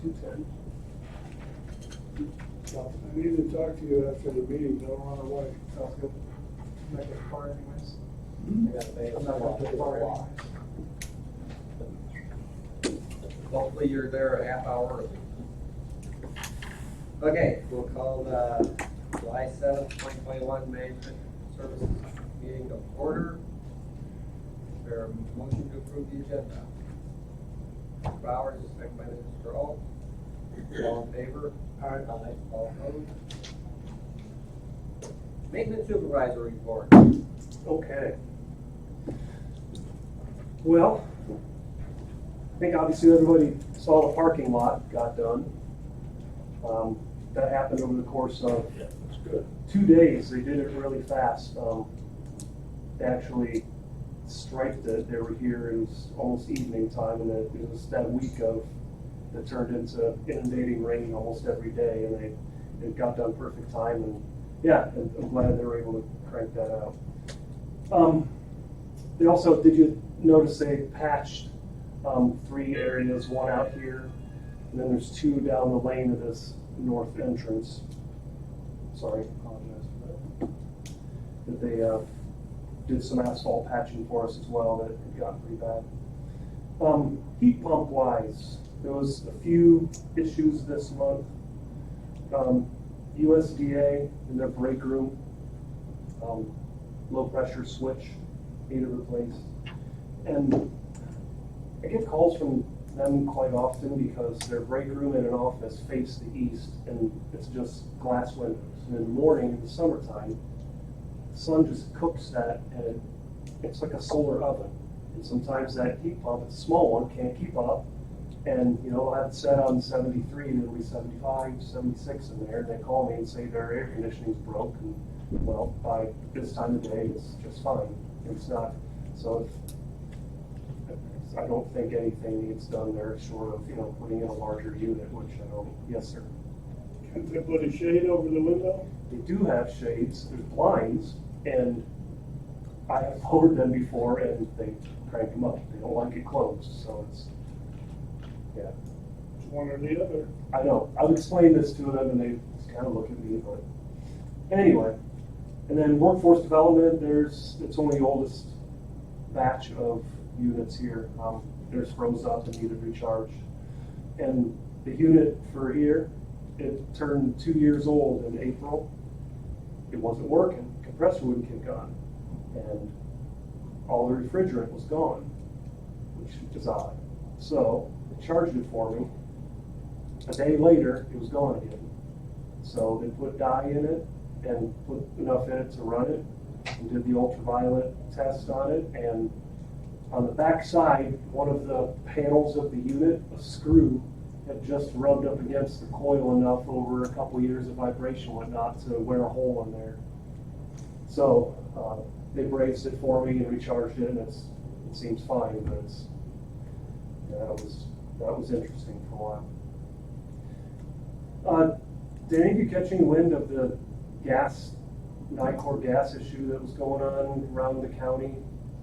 210. I need to talk to you after the meeting, don't run away. Sounds good. I'm not getting far anyways. I gotta pay I'm not gonna get far anyways. Hopefully you're there a half hour early. Okay, we'll call the July 7th, 2021 Management Services meeting to order. Is there a motion to approve the agenda? Mr. Bowers, second by Mr. Alt. All in favor? Aye. All opposed? Maintenance Supervisor report. Okay. Well, I think obviously everybody saw the parking lot got done. That happened over the course of That's good. 2 days. They did it really fast. They actually striped it. They were here, it was almost evening time, and it was that week of that turned into inundating rain almost every day, and it got done perfect time, and yeah, I'm glad they were able to crank that out. They also, did you notice they patched 3 areas, one out here, and then there's 2 down the lane of this north entrance. Sorry, apologize for that. That they did some asphalt patching for us as well that had gotten pretty bad. Heat pump wise, there was a few issues this month. USDA in their break room, low pressure switch needed replaced. And I get calls from them quite often because their break room in an office face the east and it's just glass windows. And in the morning, in the summertime, the sun just cooks that and it's like a solar oven. And sometimes that heat pump, it's a small one, can't keep up. And, you know, I'll have it set on 73, and it'll be 75, 76 in there. And they call me and say their air conditioning's broke. And, well, by this time of day, it's just fine. It's not. So I don't think anything needs done there short of, you know, putting in a larger unit, which I don't. Yes, sir. Can't they put a shade over the window? They do have shades. There's blinds, and I have lowered them before, and they crank them up. They don't like it closed, so it's. Yeah, It's one or the other. I know. I've explained this to them, and they just kind of look at me, but anyway. And then workforce development, it's only the oldest batch of units here. Theirs froze up and needed recharge. And the unit for here, it turned 2 years old in April. It wasn't working. Compressor wouldn't kick on, and all the refrigerant was gone, which is odd. So they charged it for me. A day later, it was gone again. So they put dye in it and put enough in it to run it, and did the ultraviolet test on it. And on the back side, one of the panels of the unit, a screw, had just rubbed up against the coil enough over a couple years of vibration and whatnot to wear a hole in there. So they brazed it for me and recharged it, and it seems fine, but it's. Yeah, that was interesting for a while. Did any of you catch any wind of the Nicor gas issue that was going on around the county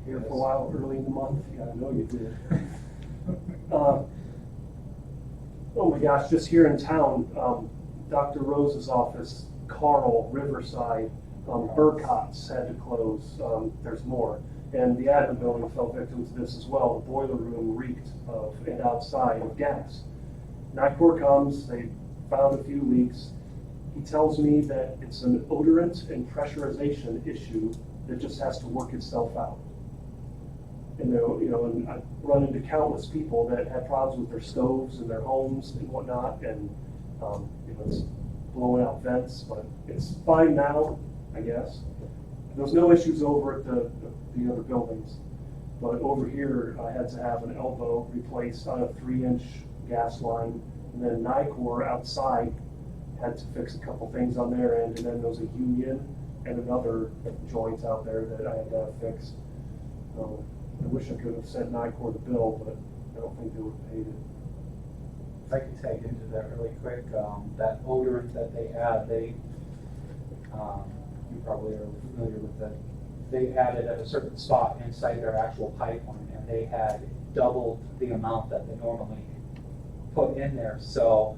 here for a while, early in the month? Yeah, I know you did. Oh my gosh, just here in town, Dr. Rose's office, Carl, Riverside, Burcott's had to close. There's more. And the admin building fell victim to this as well. The boiler room reeked of and outside of gas. Nicor comes, they found a few leaks. He tells me that it's an odorant and pressurization issue that just has to work itself out. And and I run into countless people that had problems with their stoves and their homes and whatnot, and it's blowing out vents, but it's fine now, I guess. There's no issues over at the other buildings, but over here I had to have an elbow replaced on a 3-inch gas line, and then Nicor outside had to fix a couple things on their end, and then there was a union and another joint out there that I had to have fixed. I wish I could have sent Nicor the bill, but I don't think they would have paid it. If I could tag into that really quick, that odorant that they add, you probably are familiar with that. They added at a certain spot inside their actual pipeline, and they had doubled the amount that they normally put in there, so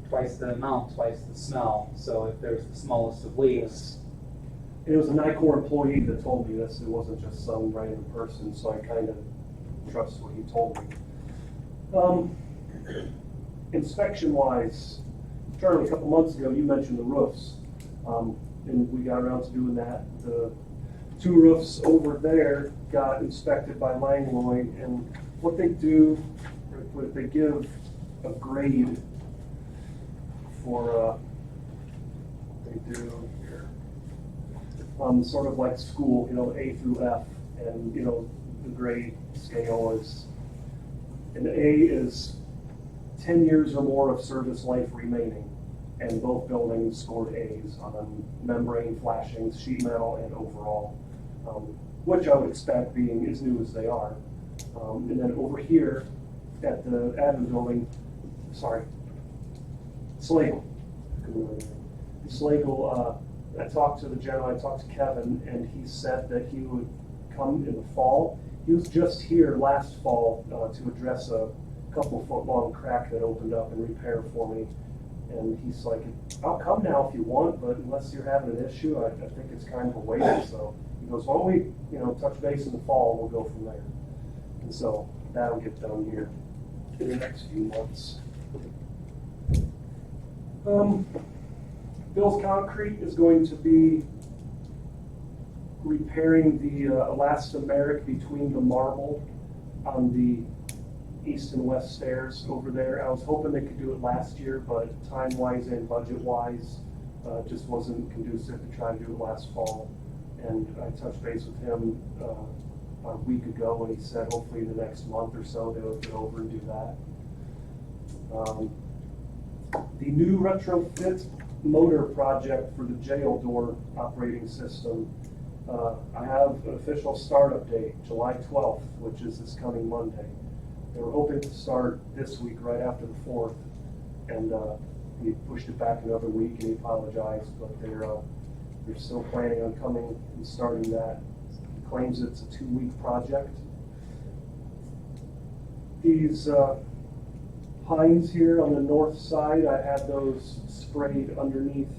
twice the amount, twice the smell. So if there's the smallest of leaks, And it was a NICOR employee that told me this, it wasn't just some random person, so I kind of trust what he told me. Inspection wise, Charlie, a couple months ago, you mentioned the roofs, and we got around to doing that. The two roofs over there got inspected by Langlois, and what they do, they give a grade for, they do here, sort of like school, you know, A through F, and, you know, the grade scale is, an A is 10 years or more of service life remaining, and both buildings scored A's on membrane, flashings, sheet metal, and overall, which I would expect being as new as they are. And then over here at the admin building, sorry, Slagle. Slagle, I talked to the general, I talked to Kevin, and he said that he would come in the fall. He was just here last fall to address a couple foot long crack that opened up and repair for me. And he's like, I'll come now if you want, but unless you're having an issue, I think it's kind of a waste. So he goes, why don't we, you know, touch base in the fall and we'll go from there. And so that'll get done here in the next few months. Bill's Concrete is going to be repairing the elastomeric between the marble on the east and west stairs over there. I was hoping they could do it last year, but time-wise and budget-wise, just wasn't conducive to try to do it last fall. And I touched base with him a week ago, and he said hopefully in the next month or so they'll get over and do that. The new retrofit motor project for the jail door operating system, I have an official startup date, July 12th, which is this coming Monday. They were hoping to start this week, right after the 4th, and we pushed it back another week, and he apologized, but they're still planning on coming and starting that. He claims it's a 2-week project. These pines here on the north side, I had those sprayed underneath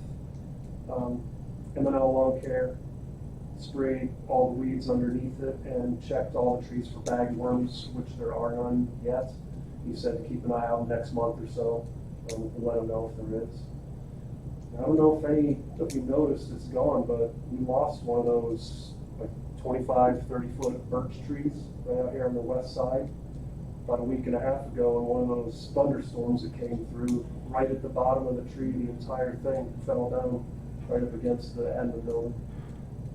M&L Lawn Care, sprayed all the weeds underneath it, and checked all the trees for bagworms, which there are none yet. He said to keep an eye out next month or so, and let him know if there is. I don't know if any of you noticed it's gone, but we lost one of those like 25, 30-foot birch trees right out here on the west side about a week and a half ago, and one of those thunderstorms that came through right at the bottom of the tree, the entire thing fell down right up against the end of the building.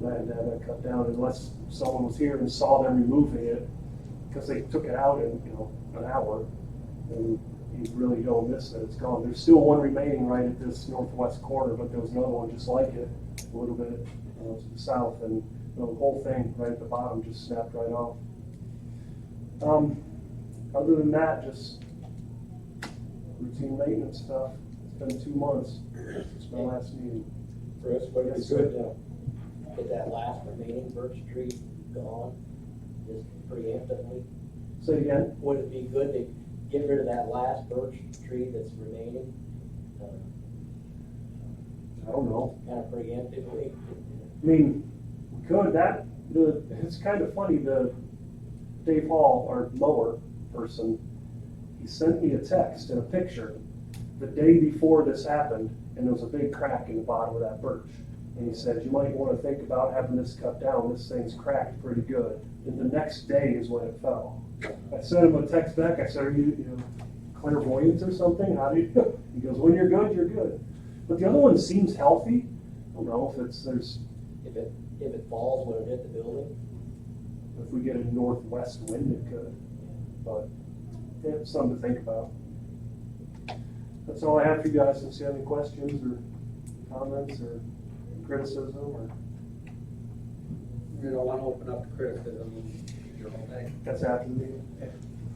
And I had to have that cut down unless someone was here and saw them removing it, because they took it out in, you know, an hour, and you really don't miss it, it's gone. There's still one remaining right at this northwest corner, but there was another one just like it, a little bit to the south, and the whole thing right at the bottom just snapped right off. Other than that, just routine maintenance stuff. It's been 2 months since my last meeting. Chris, what Yes, is sir. good? Get that last remaining birch tree gone, just preemptively? Say again? Would it be good to get rid of that last birch tree that's remaining, I don't know. kind of preemptively? I mean, we could. It's kind of funny. The Dave Hall, our mower person, he sent me a text and a picture the day before this happened, and there was a big crack in the bottom of that birch. And he said, you might want to think about having this cut down. This thing's cracked pretty good. And the next day is when it fell. I sent him a text back. I said, are you clairvoyant or something? How do you? He goes, when you're good, you're good. But the other one seems healthy. I don't know if there's. If it falls, would it hit the building? If we get a northwest wind, it could. But yeah, something to think about. That's all I have for you guys. If you have any questions or comments or criticism or. You don't want to open up to criticism, your whole day. That's after the meeting.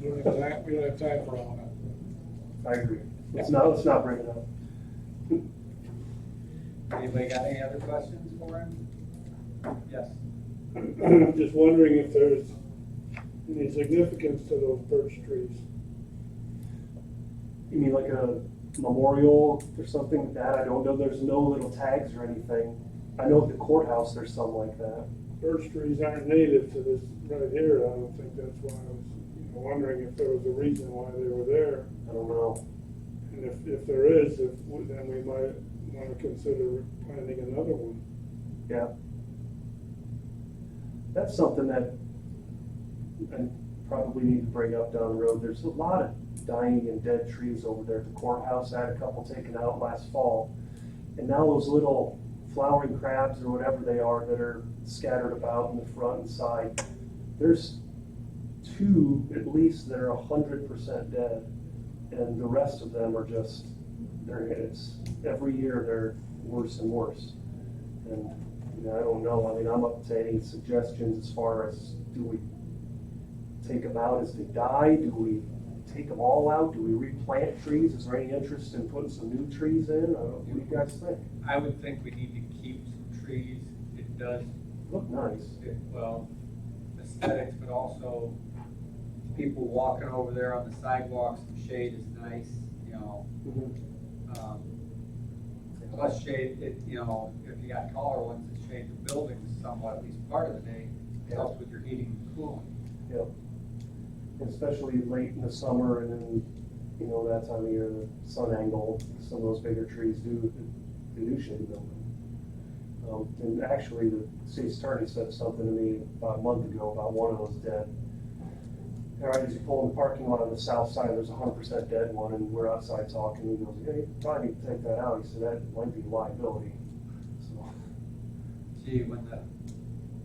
We don't have time for all that. I agree. Let's not bring it up. Anybody got any other questions for him? Yes. I'm just wondering if there's any significance to those birch trees. You mean like a memorial or something like that? I don't know, there's no little tags or anything. I know at the courthouse, there's some like that. Birch trees aren't native to this right here. I don't think that's why I was wondering if there was a reason why they were there. I don't know. And if there is, then we might want to consider planting another one. Yeah. That's something that I probably need to bring up down the road. There's a lot of dying and dead trees over there at the courthouse. I had a couple taken out last fall. And now those little flowering crabs or whatever they are that are scattered about in the front and side, there's two at least that are 100% dead. And the rest of them are just, it's every year they're worse and worse. And I don't know, I mean, I'm up to any suggestions as far as, do we take them out as they die? Do we take them all out? Do we replant trees? Is there any interest in putting some new trees in? What do you guys think? I would think we need to keep some trees. It does, Look nice. well, aesthetics, but also people walking over there on the sidewalks, the shade is nice, you know. Plus shade, if you got taller ones, it shades the buildings somewhat, at least part of the day. It helps with your heating and cooling. Yep. Especially late in the summer and then, that time of year, the sun angle, some of those bigger trees do shade the building. And actually, the state's attorney said something to me about a month ago about one of those dead. All right, as you pull in the parking lot on the south side, there's a 100% dead one, and we're outside talking, he goes, hey, you probably need to take that out. He said, that might be liability. So, Gee, when the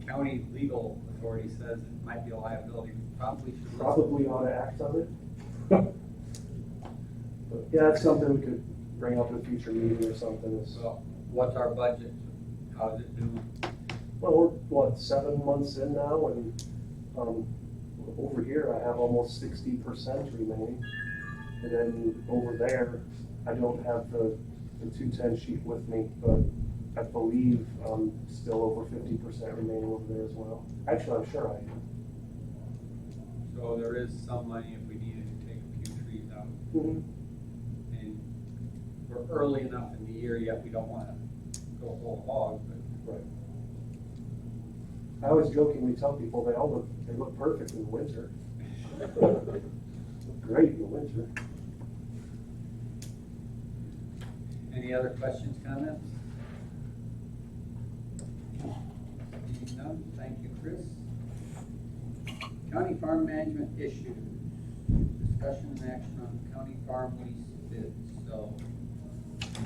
county legal authority says it might be a liability, we probably should listen. probably ought to act on it. But yeah, that's something we could bring up at a future meeting or something. Well, what's our budget? How's it doing? Well, we're, 7 months in now, and over here I have almost 60% remaining. And then over there, I don't have the 210 sheet with me, but I believe I'm still over 50% remaining over there as well. Actually, I'm sure I am. So there is some money if we needed to take a few trees out. And we're early enough in the year yet, we don't wanna go whole hog, but Right. I always jokingly tell people they look perfect in the winter. Look great in the winter. any other questions, comments? Seeing none, thank you, Chris. County farm management issues, discussion and action on county farm lease bids, so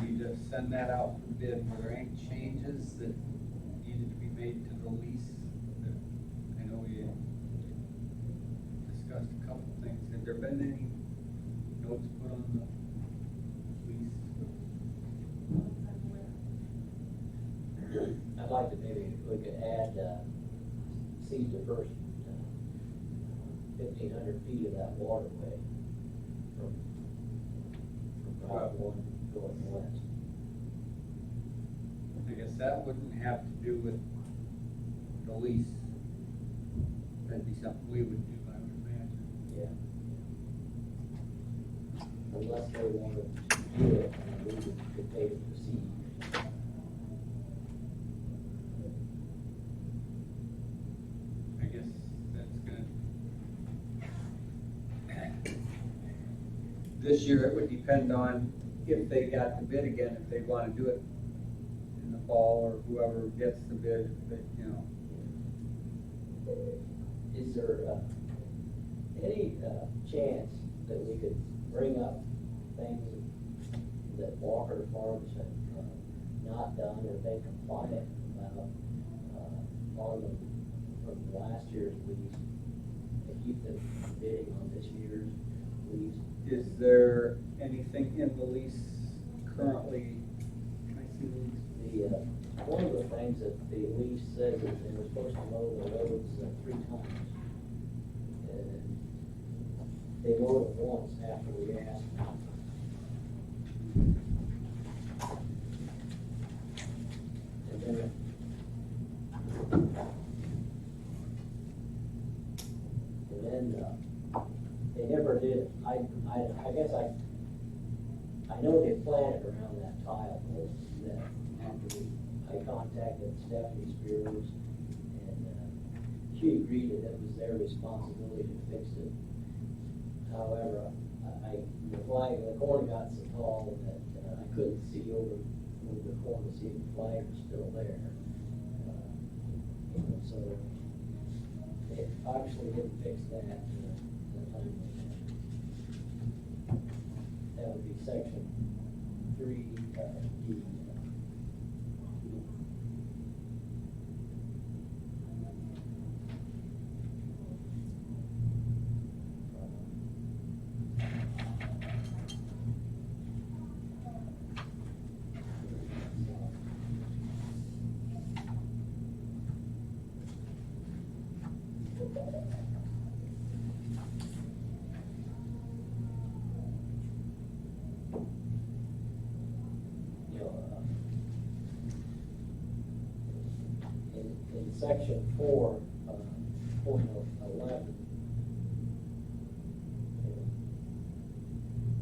we need to send that out for bid. Were there any changes that needed to be made to the lease? I know we discussed a couple things. Have there been any notes put on the lease? I'd like to maybe, we could add, seize the first 1,500 feet of that waterway from Route 1 going west. I guess that wouldn't have to do with the lease. That'd be something we would do, I would imagine. Yeah. Unless they wanted to do it, we could pay the siege. I guess that's good. This year, it would depend on if they got the bid again, if they want to do it in the fall, or whoever gets the bid, but, you know. Is there any chance that we could bring up things that Walker Farms have not done or been compliant about on them from last year's lease and keep them bidding on this year's lease? Is there anything in the lease currently? Can I see the lease? One of the things that the lease says is they were supposed to mow the roads 3 times. And they mowed it once after we asked. And then they never did. I guess I I know they planted around that tile pole that after I contacted Stephanie Spears, and she agreed that it was their responsibility to fix it. However, the corn got so tall that I couldn't see over the corn to see if the flag was still there. So it obviously didn't fix that the time they had. That would be section 3D. In section 4, point 11,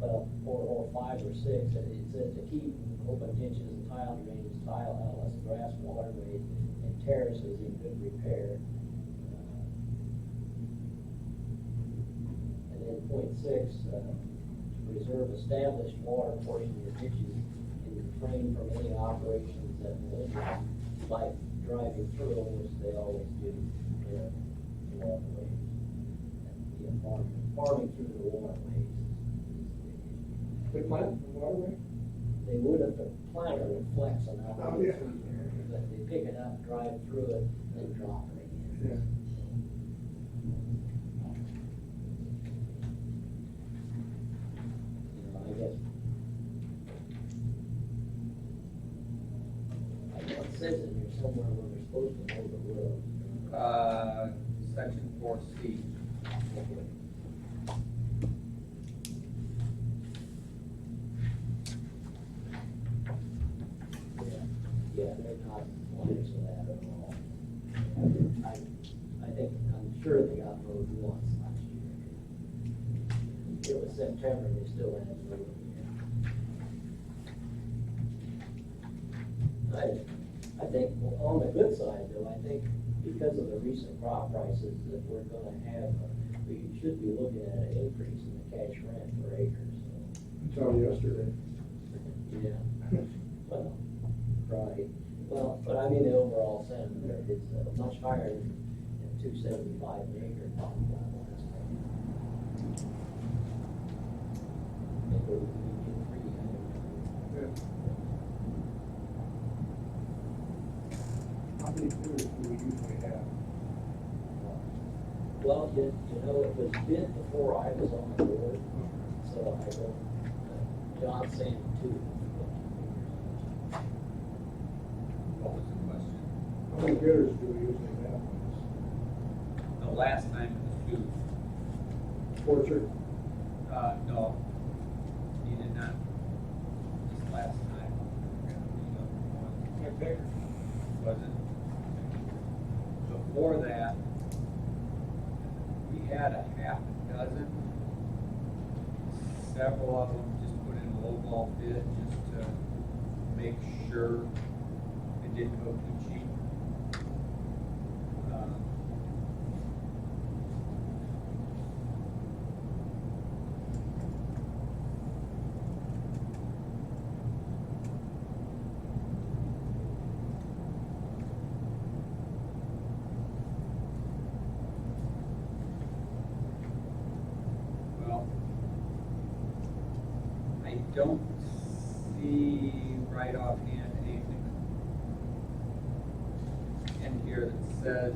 well, or 5 or 6, it says to keep open ditches and tile drains, tile outlets, grass waterways, and terraces in good repair. And then point 6, to preserve established water portion of your ditches and refrain from any operations that will injure, like driving through them, which they always do, waterways. Yeah, farming through the waterways. They plant the waterway? They would if the planter would flex and not Oh, go yeah. through there, but they pick it up, drive through it, and drop it again. Yeah. I guess it says in here somewhere where they're supposed to mow the road. Section 4C. Yeah, they're not planners for that at all. I'm sure they got mowed once last year. It was September, they still hadn't mowed it yet. I think, well, on the good side though, I think because of the recent crop prices that we're gonna have, we should be looking at an increase in the cash rent per acre, so. Until yesterday. Yeah, well, right, well, but I mean, the overall sentiment is much higher than $275 an acre talking about last time. I think we're getting pretty high. Yeah. How many bidders do we usually have? Well, you know, it was bid before I was on the board, so I wrote, John saying 2. What was the question? How many bidders do we usually have on The last time it was 2. Orchard? No, he did not. This last time. Okay. Was it? Before that, we had a half a dozen. Several of them just put in a lowball bid just to make sure it didn't go too cheap. Well, I don't see right offhand anything in here that says,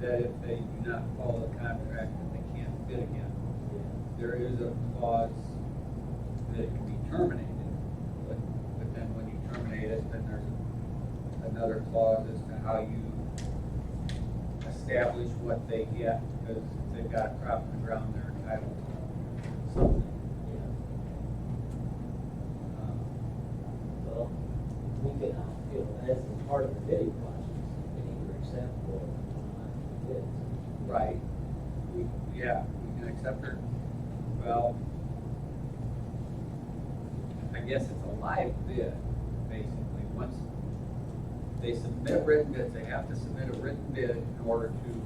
that if they do not follow the contract, that they can't bid again. There is a clause that it can be terminated, but then when you terminate it, then there's another clause as to how you establish what they get, because if they've got a crop in the ground, they're entitled to something. Well, we could, as part of the bidding process, we can increase accept or bids. Right. Yeah, we can accept her. Well, I guess it's a live bid, basically. Once they submit written bids, they have to submit a written bid in order to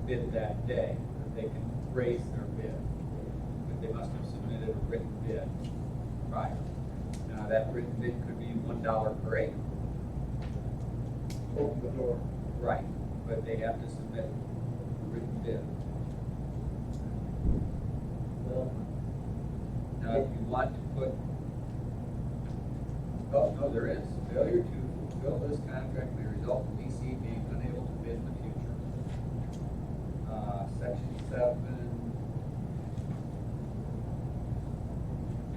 bid that day. They can raise their bid, but they must have submitted a written bid prior. Now, that written bid could be $1 per acre. Open the door. Right, but they have to submit a written bid. Well, Now, if you want to put, oh, no, there is. Failure to fulfill this contract may result in DC being unable to bid in the future. Section 7,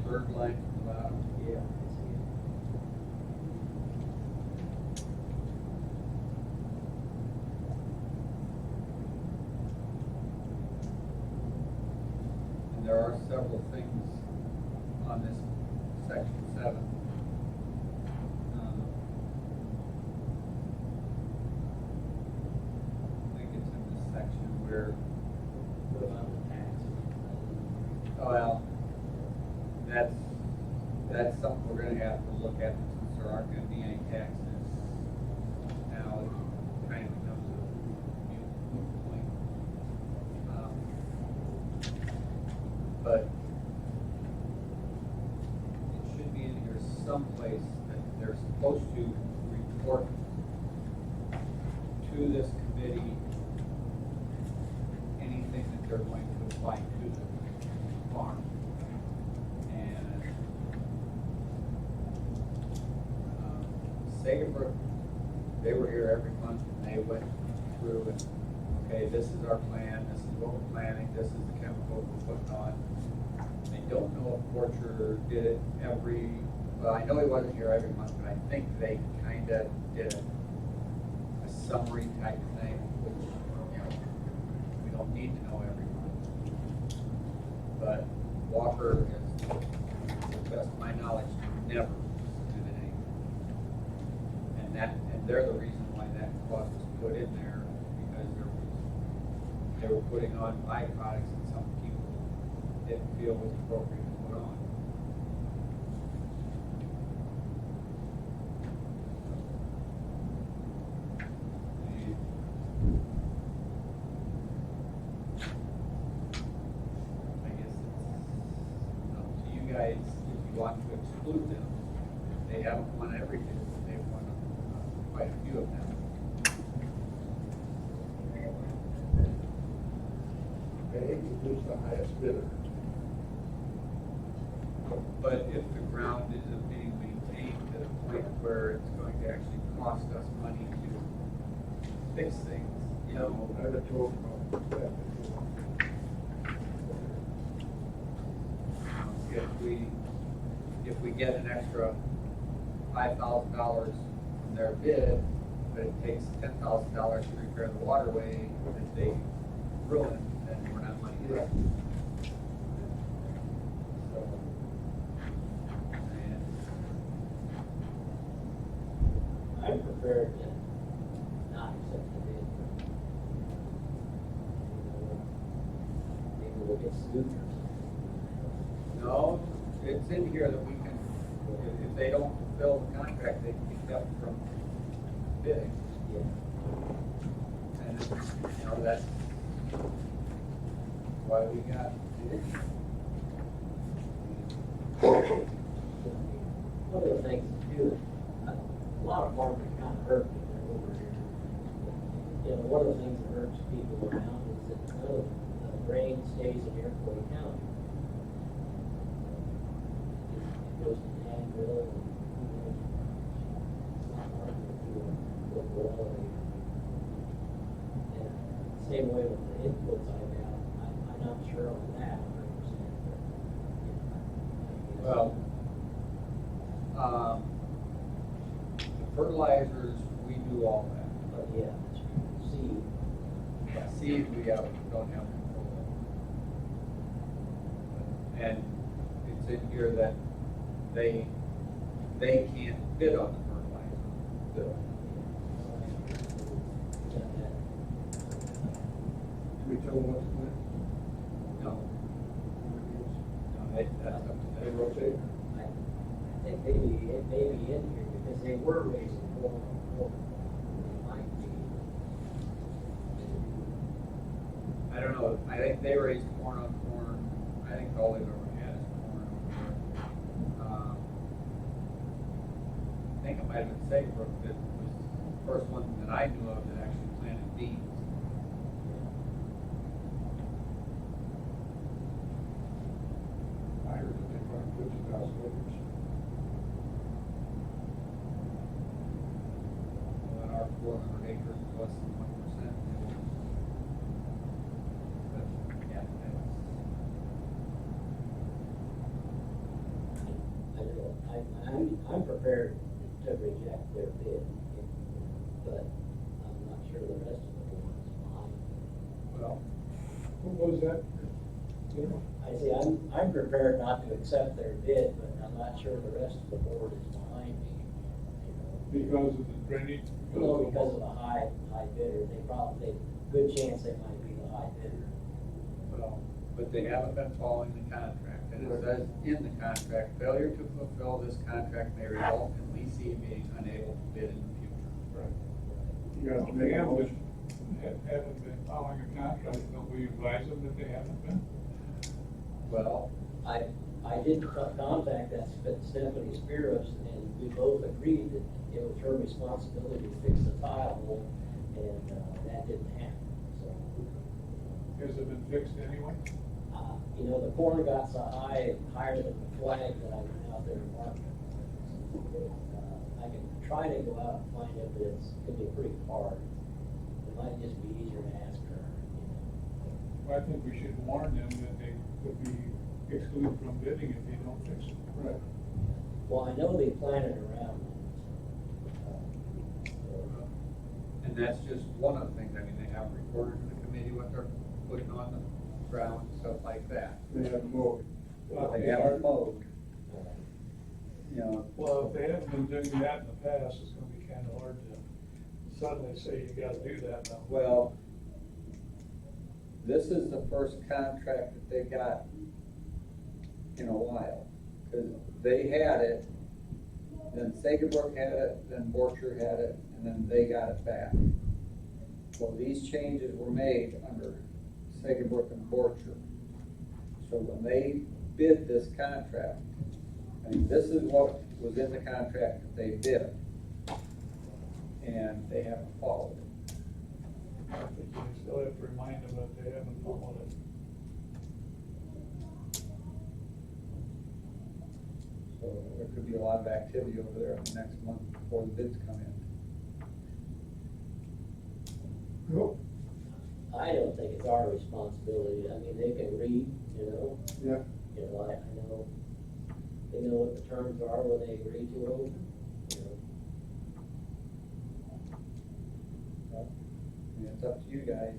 third line from the bottom. yeah, I see it. And there are several things on this section 7. I think it's in this section where, What about the tax? oh, well, that's something we're gonna have to look at since there aren't gonna be any taxes. Now, it kind of becomes a moot point. But it should be in here someplace that they're supposed to report to this committee anything that they're going to apply to the farm. And Sagebrook, they were here every month and they went through and, okay, this is our plan, this is what we're planning, this is the chemical we're putting on. I don't know if Porcher did it well, I know he wasn't here every month, but I think they kinda did a summary type thing, which, you know, we don't need to know every month. But Walker is, to the best of my knowledge, never did anything. And they're the reason why that clause was put in there, because they were putting on byproducts that some people didn't feel was appropriate to put on. I guess it's up to you guys if you want to exclude them. They haven't won everything, but they've won quite a few of them. Okay, who's the highest bidder? But if the ground isn't being maintained to the point where it's going to actually cost us money to fix things, you know, I would talk about that before. if we get an extra $5,000 from their bid, but it takes $10,000 to repair the waterway that they ruined, then we're not money good. So, and I prefer to not accept the bid. Maybe we'll get sued or something. no, it's in here that we can, if they don't fulfill the contract, they can be kept from bidding. Yeah. And, you know, that's why we got it. One of the things too, a lot of farmers are kind of hurt when they're over here. You know, one of the things that hurts people around is that none of the grain stays in Iroquois County. It goes to Danville and, it's not hard to do a local elevator. And same way with the inputs I got, I'm not sure on that 100%. Well, the fertilizers, we do all that. But yeah, seed. But seed, we don't have control of. And it's in here that they can't bid on the fertilizer. We tell them what to plant. No. No, that's up to They them. rotate. I think maybe, it may be in here because they were raising corn on corn. It might be. I don't know, I think they raised corn on corn, I think all they've ever had is corn on corn. I think it might have been Sagebrook that was the first one that I knew of that actually planted beans. I heard that they planted 50,000 acres. Well, in our 400 acres is less than 1%. But, yeah, that's. I know, I'm prepared to reject their bid, but I'm not sure the rest of the board is behind. Well, What was that? You know, I say, I'm prepared not to accept their bid, but I'm not sure the rest of the board is behind me, you know. because of the drainage? Well, because of the high bidder, good chance they might be the high bidder. well, but they haven't been following the contract, and it says in the contract, failure to fulfill this contract may result in leasing being unable to bid in the future. Right. You got to make a motion. Haven't been following a contract, don't we advise them that they haven't been? Well, I did contact that Stephanie Spiros, and we both agreed that it was her responsibility to fix the tile hole, and that didn't happen, so. Has it been fixed anyway? You know, the corn got so high, higher than the flag that I went out there and marked it. I can try to go out and find it, but it's gonna be pretty hard. It might just be easier to ask her, you know. Well, I think we should warn them that they could be excluded from bidding if they don't fix it. Right. Well, I know they planted around it. and that's just one of the things, I mean, they have recorded in the committee what they're putting on the ground, and stuff like that. They have mowed. They haven't mowed. You know, Well, if they haven't been doing that in the past, it's gonna be kinda hard to suddenly say you gotta do that now. well, this is the first contract that they got in a while, cause they had it, then Sagebrook had it, then Borcher had it, and then they got it back. Well, these changes were made under Sagebrook and Borcher. So when they bid this contract, I mean, this is what was in the contract that they bid. And they haven't followed it. I think you still have to remind them that they haven't followed it. So there could be a lot of activity over there in the next month before the bids come in. Cool. I don't think it's our responsibility. I mean, they can read, you know. Yeah. You know, I know, they know what the terms are when they agree to them, you know. I mean, it's up to you guys.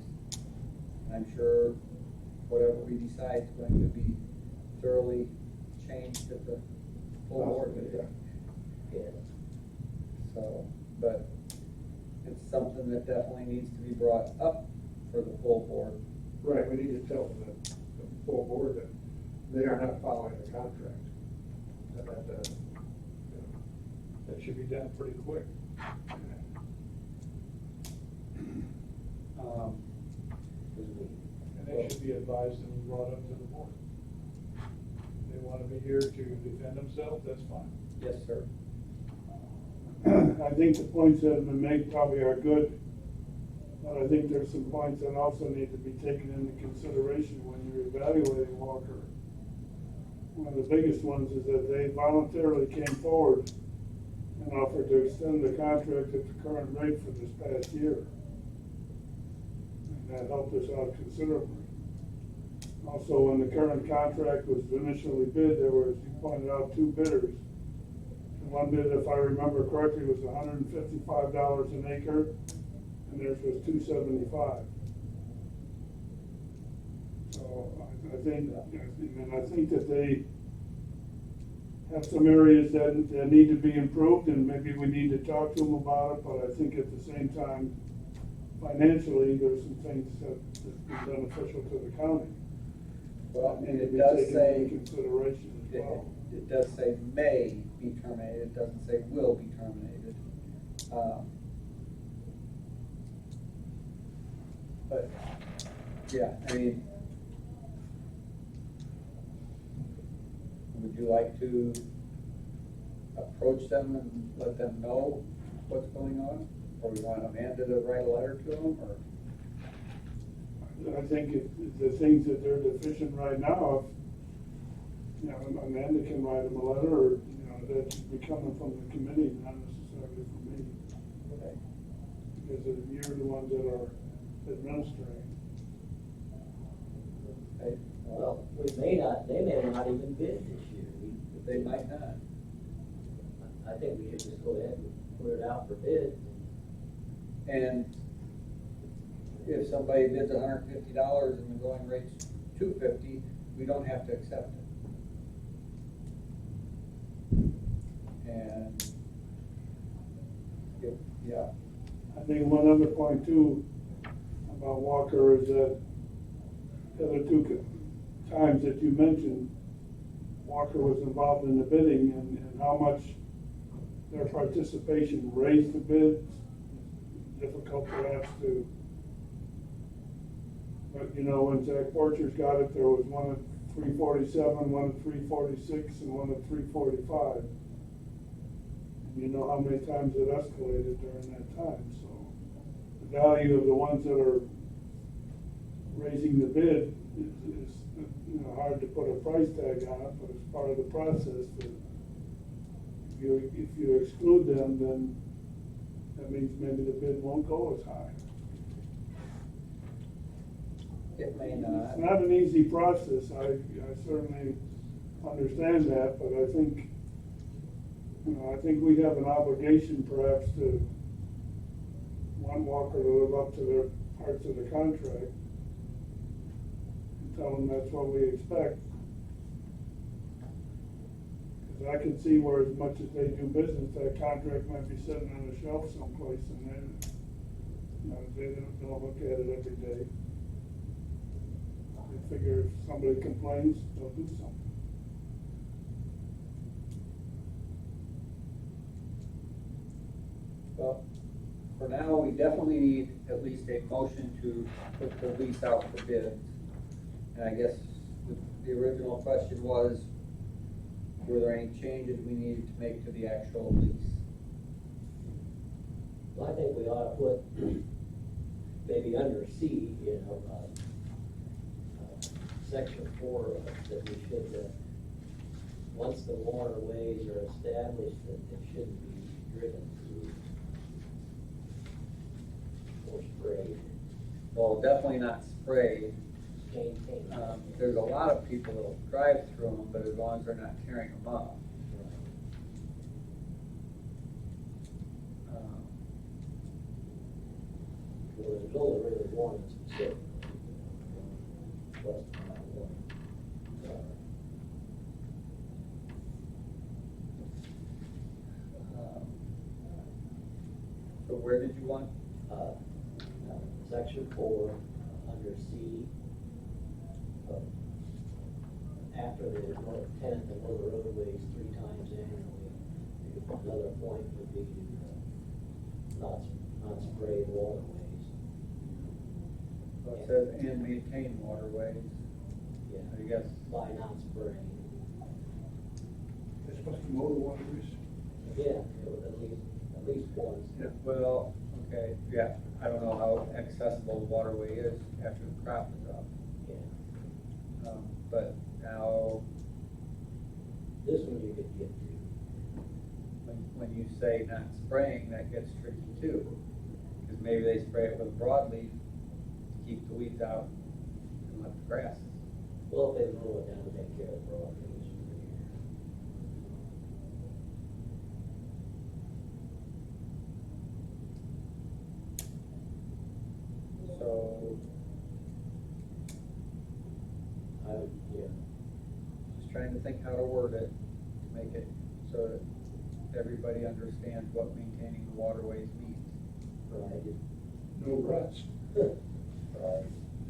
I'm sure whatever we decide is going to be thoroughly changed at the full board meeting. Yeah. So, but it's something that definitely needs to be brought up for the full board. Right, we need to tell the full board that they are not following the contract. That should be done pretty quick. And they should be advised and brought up to the board. If they wanna be here to defend themselves, that's fine. Yes, sir. I think the points that have been made probably are good, but I think there's some points that also need to be taken into consideration when you're evaluating Walker. One of the biggest ones is that they voluntarily came forward and offered to extend the contract at the current rate for this past year. And that helped us out considerably. Also, when the current contract was initially bid, there were, as you pointed out, two bidders. The one bid, if I remember correctly, was $155 an acre, and theirs was $275. So I think that they have some areas that need to be improved, and maybe we need to talk to them about it, but I think at the same time, financially, there's some things that's been beneficial to the county. Well, Need and to it be does taken say, into consideration as well. it does say may be terminated, it doesn't say will be terminated. But, yeah, I mean, would you like to approach them and let them know what's going on? Or you want Amanda to write a letter to them, or? I think if the things that they're deficient right now, if, Amanda can write them a letter, or, that should be coming from the committee, not necessarily from me. Okay. Because you're the ones that are administering. Okay. Well, they may not even bid this year. They might not. I think we should just go ahead and put it out for bid. And if somebody bids $150 and the going rate's $250, we don't have to accept it. And, yeah, I think one other point too about Walker is that the other two times that you mentioned, Walker was involved in the bidding, and how much their participation raised the bids, difficult perhaps to, but when Zach Borchers got it, there was one at 347, one at 346, and one at 345. You know how many times it escalated during that time, so the value of the ones that are raising the bid is hard to put a price tag on it, but it's part of the process. That if you exclude them, then that means maybe the bid won't go as high. it may It's not. not an easy process, I certainly understand that, but I think, I think we have an obligation perhaps to want Walker to live up to their parts of the contract and tell them that's what we expect. Because I can see where as much as they do business, that contract might be sitting on a shelf someplace and then, they don't look at it every day. They figure if somebody complains, they'll do something. Well, for now, we definitely need at least a motion to put the lease out for bid. And I guess the original question was, were there any changes we needed to make to the actual lease? Well, I think we ought to put, maybe under C, section 4, that we should, once the waterways are established, that it shouldn't be driven through or sprayed, Well, definitely not sprayed. maintained. There's a lot of people that'll drive through them, but as long as they're not tearing them up. Well, there's only really one that's specific. Plus, one. So where did you want? Section 4, under C, after the tenant and motor roadways 3 times annually. Another point would be to not spray waterways. Well, it says and maintain waterways, Yeah, I guess. by not spraying. They're supposed to mow the waterways. Yeah, at least once. Well, okay, yeah, I don't know how accessible the waterway is after the crop is up. Yeah. But now, This one you could get to. when you say not spraying, that gets tricky too. Because maybe they spray it with a broadleaf to keep the weeds out and let the grass. Well, if they mow it down, take care of the broadleaves for the year. So, Yeah. just trying to think how to word it, to make it so that everybody understands what maintaining the waterways means. Right. no ruts. Right.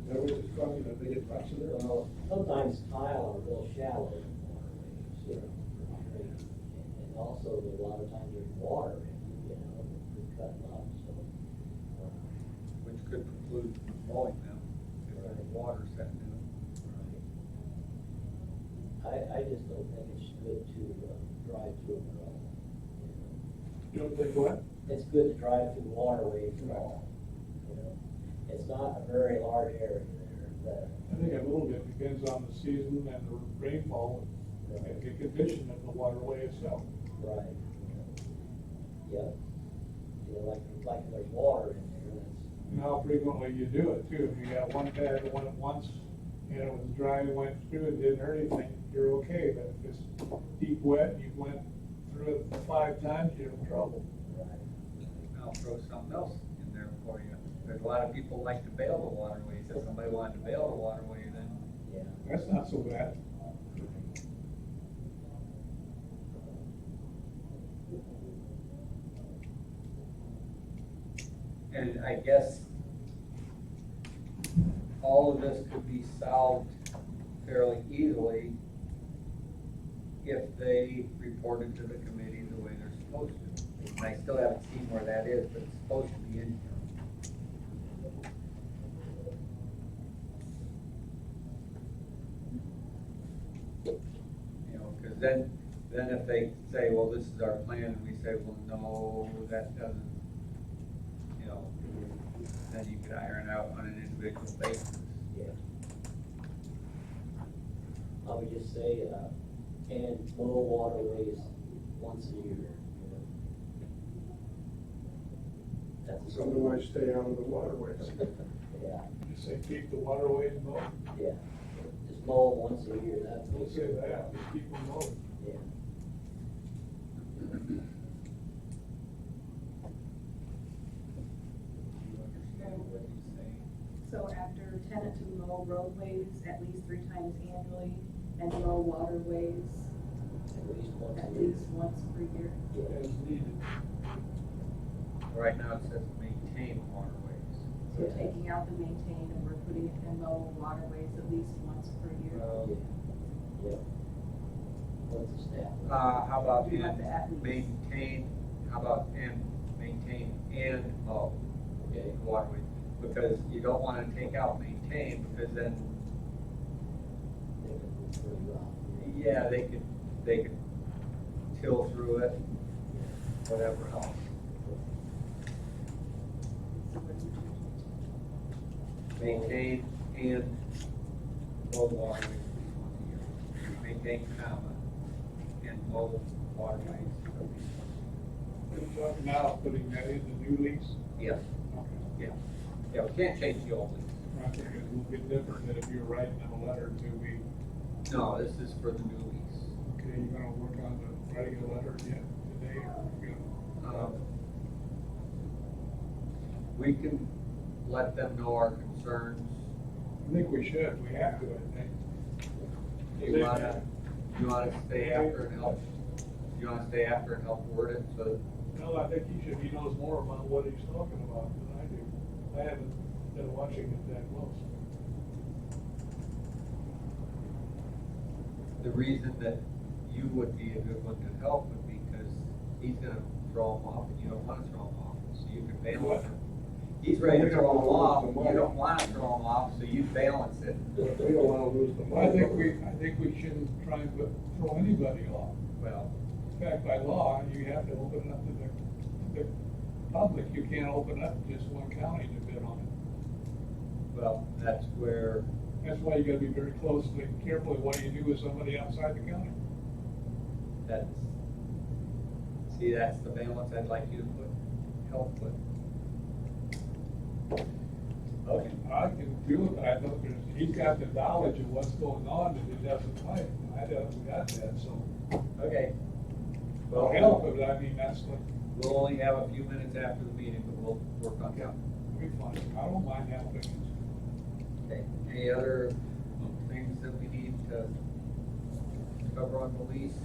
That was just causing the biggest ruts in there. Well, sometimes tile are real shallow in waterways, you know, for drainage. And also, a lot of times there's water in it, you know, we cut them up, so. Which could preclude mowing them if there's water setting in them. I just don't think it's good to drive through them at all. You don't think what? It's good to drive through waterways at all, you know. It's not a very large area there, I think a little bit depends on the season and the rainfall and the condition of the waterway itself. but, right. Yeah. You know, like if there's water in there, that's. And how frequently you do it too. If you got one pad that went at once, and it was dry and went through and didn't hurt anything, you're okay. But if it's deep wet, you went through it 5 times, you're in trouble. I'll throw something else in there for you. There's a lot of people like to bail the waterways. If somebody wanted to bail the waterway, then Yeah. That's not so bad. and I guess all of this could be solved fairly easily if they reported to the committee the way they're supposed to. And I still haven't seen where that is, but it's supposed to be in here. You know, because then if they say, well, this is our plan, and we say, well, no, that doesn't, you know, then you could iron out on an individual basis. Yeah. I would just say, and mow waterways once a year, you know. That's. Otherwise, stay out of the waterways. Yeah, Just say keep the waterways mowed. yeah. Just mow them once a year, that's. Don't say that, just keep them mowed. Yeah. You understand what he's saying? So after tenant to mow roadways at least 3 times annually and mow waterways At least once a at year. least once per year. Yeah. As needed. Right now it says maintain waterways. So taking out the maintain and we're putting it in mow waterways at least once per year. Yeah. Once established. How about You have to add and these. maintain, how about and maintain and mow Okay. waterways? Because you don't wanna take out maintain, because then, They can move pretty rough. yeah, they could till through it, whatever else. So what do you do? Maintain and mow waterways at least once a year. Maintain, comma, and mow waterways at least once We're talking now, putting that in the new lease. a year. Yes, Okay. yeah, we can't change the old lease. I think it will be different than if you're writing them a letter to me. No, this is for the new lease. Okay, you're gonna work on the writing a letter yet today, or you're gonna? We can let them know our concerns. I think we should, we have to, I think. You wanna stay after and help, word it, so, No, I think he should, he knows more about what he's talking about than I do. I haven't been watching it that close. the reason that you would be a good one to help would be because he's gonna throw them off and you don't wanna throw them off, so you can balance it. He's ready to throw them off, you don't wanna throw them off, so you balance it. We don't wanna lose the money. I think we shouldn't try and throw anybody off. Well, In fact, by law, you have to open it up to the public. You can't open up just one county to bid on it. well, that's where, That's why you gotta be very close and careful what you do with somebody outside the county. that's, see, that's the balance I'd like you to help with. Okay. I can do it, but I know he's got the knowledge of what's going on and he doesn't like. I haven't got that, so. Okay. Well, help, but I mean, that's like, We'll only have a few minutes after the meeting, but we'll work on that. we fine. I don't mind helping. Okay, any other things that we need to cover on the lease?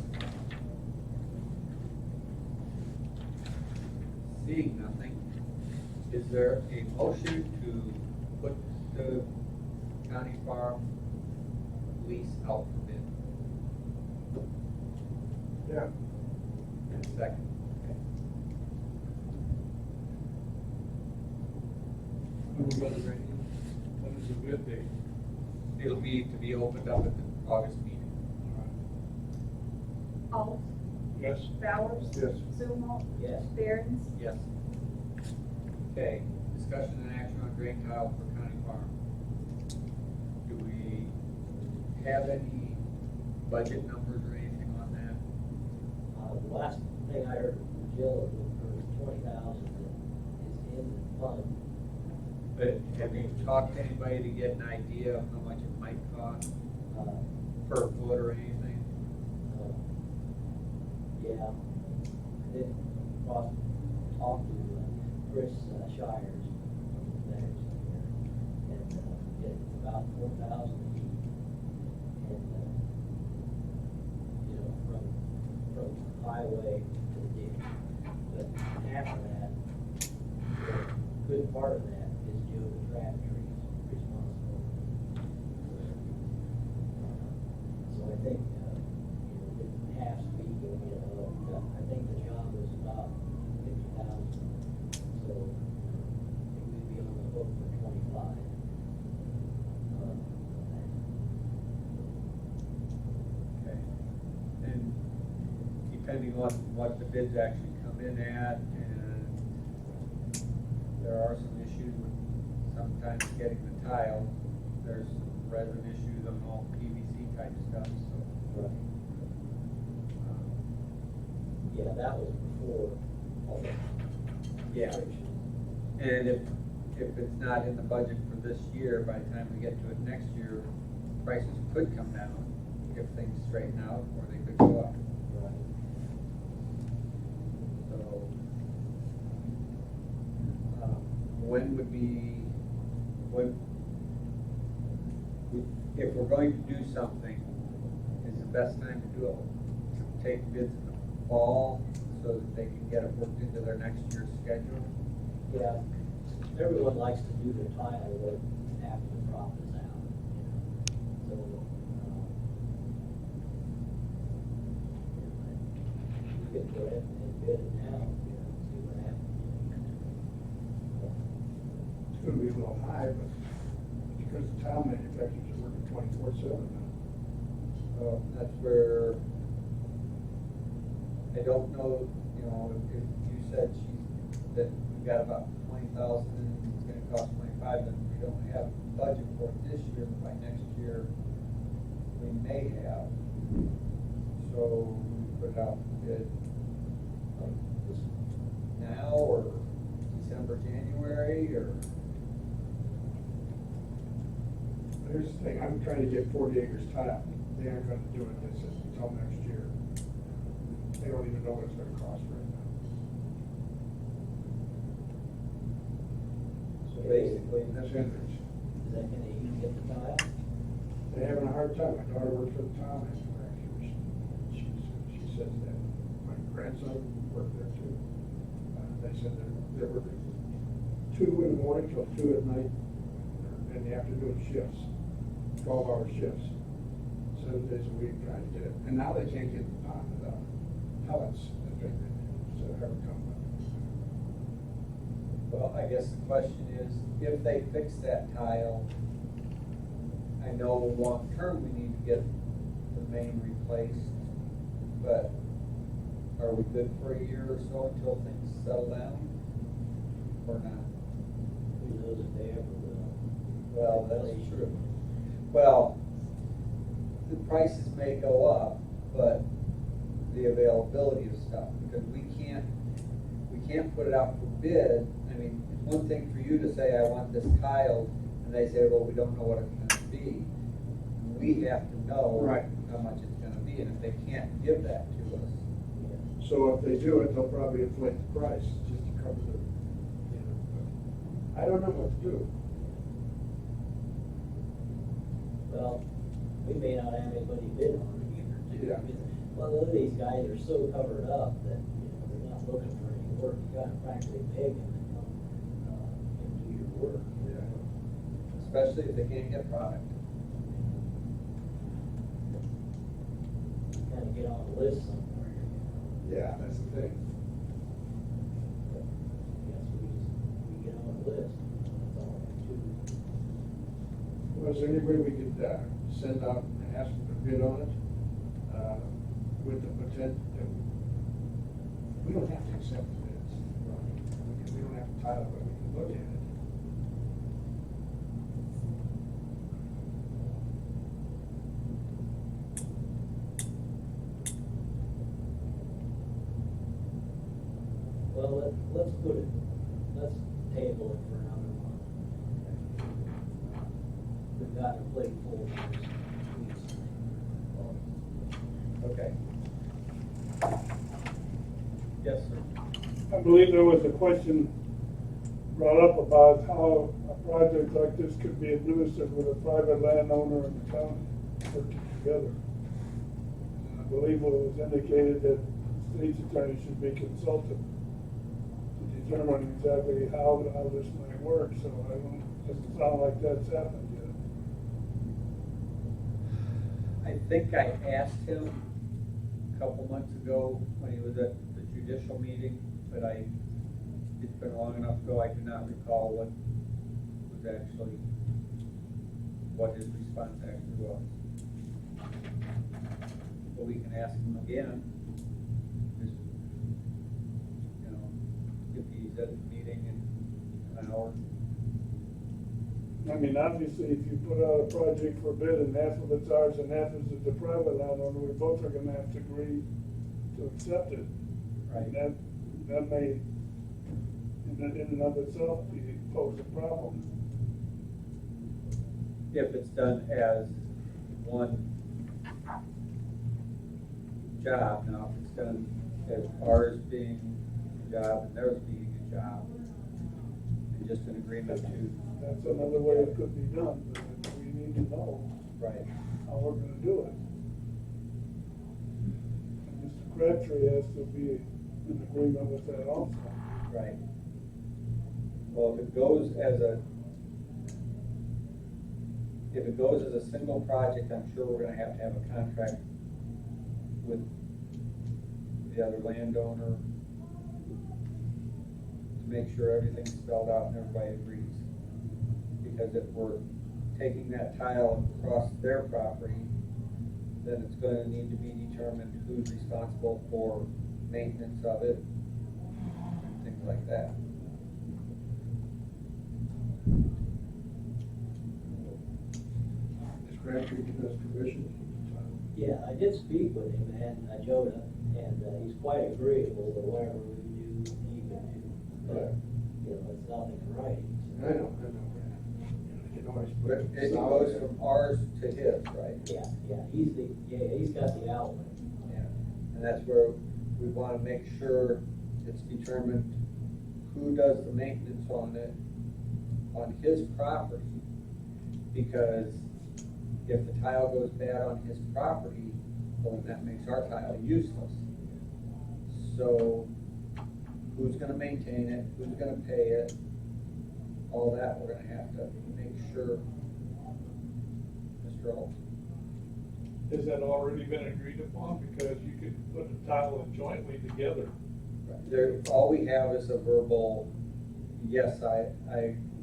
Seeing nothing, Is there a motion to put the county farm lease out for bid? Yeah. And a second? When is the bid date? It'll be to be opened up at the August meeting. Alt, Yes? Bowers, Yes. Zumwalt, Yes. Aaron's, Yes. Okay, discussion and action on drain tile for county farm. Do we have any budget numbers or anything on that? The last thing I heard from Jill was for 20,000 that is in the fund. But have you talked to anybody to get an idea of how much it might cost Uh, per foot or anything? Yeah, I did talk to Chris Shires there, and it's about 4,000 feet. And, from highway to the ditch. But half of that, a good part of that is Joe the Crabtree's responsible. So I think, with half speaking, I think the job was about 50,000. So we'd be on the hook for 25. Okay. And depending on what the bids actually come in at, and there are some issues with sometimes getting the tile. There's some resin issues on all PVC type stuff, so. Right. Yeah, that was before all the Yeah. restrictions. And if it's not in the budget for this year, by the time we get to it next year, prices could come down if things straighten out, or they could go up. Right. So, when would be, if we're going to do something, is the best time to do it, to take bids in the fall, so that they can get it worked into their next year's schedule? Yeah, everyone likes to do their tile work after the crop is out, So, you could go ahead and bid it now, see what happens. It's gonna be a little high, but because the tile manufacturers are working 24/7 now. That's where, I don't know, if you said that we got about 20,000 and it's gonna cost 25, then we don't have budget for it this year, but by next year, we may have. So, we put it out for bid, this now, or December, January, or? Here's the thing, I'm trying to get 40 acres tile. They aren't gonna do it this until next year. They don't even know what it's gonna cost right now. So basically, That's Hendricks. is that gonna even get the tile? They're having a hard time. My daughter works for the tile manufacturers. She says that. My grandson worked there too. They said they're working 2 in the morning till 2 at night, in the afternoon shifts, 12-hour shifts, 7 days a week trying to get it. And now they can't get the pellets that they haven't come. Well, I guess the question is, if they fix that tile, I know long-term we need to get the main replaced, but are we good for a year or so until things settle down? Or not? Who knows if they ever will? Well, that's true. Well, the prices may go up, but the availability of stuff, because we can't put it out for bid. I mean, it's one thing for you to say, I want this tiled, and they say, well, we don't know what it's gonna be. We have to know Right. how much it's gonna be, and if they can't give that to us, So if they do it, they'll probably inflate the price just to cover the, I don't know what to do. Well, we may not have anybody bid on it either, too. Yeah. Well, a lot of these guys are so covered up that, they're not looking for any work. You gotta practically pay them and come. work. Especially if they can't get product. Kind of get on the list somewhere. Yeah, that's the thing. Yes, we get on the list. That's all we do. Was there any way we could send out and ask for a bid on it? With the potential, we don't have to accept the bids. We don't have to tile it, but we can look at it. Well, let's put it, let's table it for another month. We've got a plate full of these. Okay. Yes, sir. I believe there was a question brought up about how a project like this could be administered with a private landowner and the county working together. And I believe it was indicated that the state's attorney should be consulted to determine exactly how this might work, so I don't, doesn't sound like that's happened yet. I think I asked him a couple months ago when he was at the judicial meeting, but it's been long enough ago, I do not recall what his response actually was. But we can ask him again, just, you know, if he's at the meeting in an hour. I mean, obviously, if you put out a project for bid and half of it's ours and half is the private landowner, we both are gonna have to agree to accept it. Right. And that may, in and of itself, pose a problem. If it's done as one job, now if it's done as ours being a job and theirs being a job, and just an agreement to. That's another way it could be done, but we need to know Right. how we're gonna do it. And Mr. Crabtree has to be in agreement with that also. Right. Well, if it goes as a single project, I'm sure we're gonna have a contract with the other landowner to make sure everything's spelled out and everybody agrees. Because if we're taking that tile across their property, then it's gonna need to be determined who's responsible for maintenance of it, and things like that. Is Crabtree giving us permission to keep the tile? Yeah, I did speak with him and Joda, and he's quite agreeable to whatever we do, he can do. But, you know, it's nothing in writing. I know. You can always put But it goes from ours to his, right? Yeah, he's got the outlet. Yeah. And that's where we wanna make sure it's determined who does the maintenance on it, on his property. Because if the tile goes bad on his property, well, that makes our tile useless. So who's gonna maintain it, who's gonna pay it, all that, we're gonna have to make sure. Mr. Alt? Has that already been agreed upon? Because you could put the tile in jointly together. There, all we have is a verbal, yes, I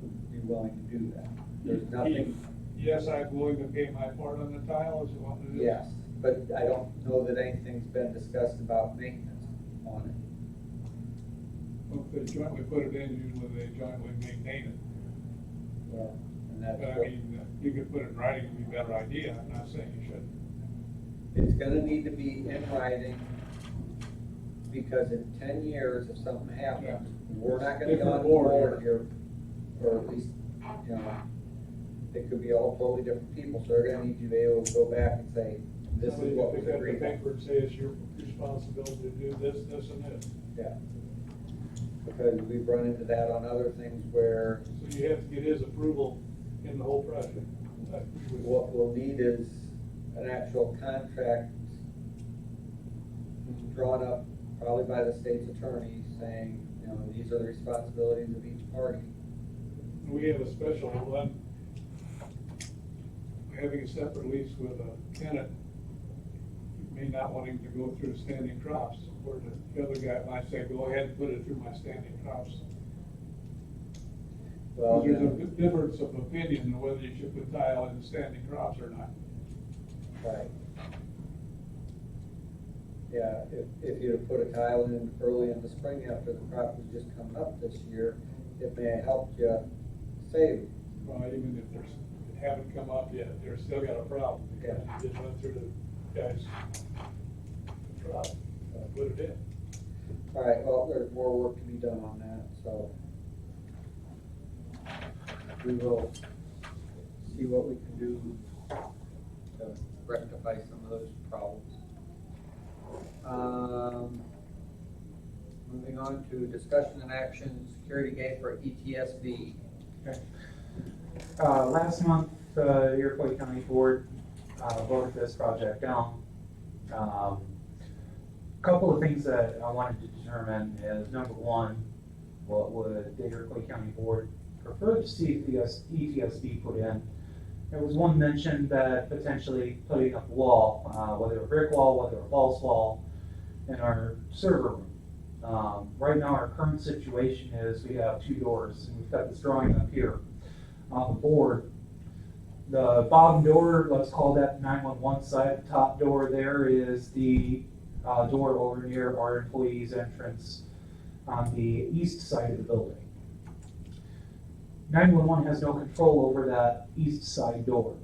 would be willing to do that. There's nothing, Yes, I'm willing to pay my part on the tile, is what it is. yes, but I don't know that anything's been discussed about maintenance on it. Well, if they jointly put it in, usually they jointly maintain it. Well, and that's But I what, mean, you could put it in writing, it'd be a better idea, I'm not saying you shouldn't. it's gonna need to be in writing, because in 10 years, if something happens, we're not gonna be Different on board board here, or at least, you know, it could be all totally different people, so they're gonna need to be able to go back and say, this is what was Pick up the agreed on. paper and say it's your responsibility to do this, this, and this. Yeah. Because we've run into that on other things where So you have to get his approval in the whole project. I agree with you. what we'll need is an actual contract drawn up probably by the state's attorney saying, you know, these are the responsibilities of each party. we have a special one, having a separate lease with a tenant, me not wanting to go through standing crops, or the other guy might say, go ahead and put it through my standing crops. Well, There's a difference of opinion on whether you should put tile in the standing crops or not. right. Yeah, if you put a tile in early in the spring after the crop was just coming up this year, it may have helped you save. Well, even if they haven't come up yet, they're still got a problem. Yeah. You just went through the guys' crop, put it in. All right, well, there's more work to be done on that, so we will see what we can do to rectify some of those problems. Moving on to discussion and action, security gate for E ETSB. Last month, the Iroquois County Board voted this project down. Couple of things that I wanted to determine is, number one, what would the Iroquois County Board prefer to see ETSB put in? There was one mention that potentially putting up a wall, whether a brick wall, whether a false wall, in our server room. Right now, our current situation is we have two doors, and we've got this drawing up here on the board. The bottom door, let's call that 911 side. The top door there is the door over near our employees' entrance on the east side of the building. 911 has no control over that east side door.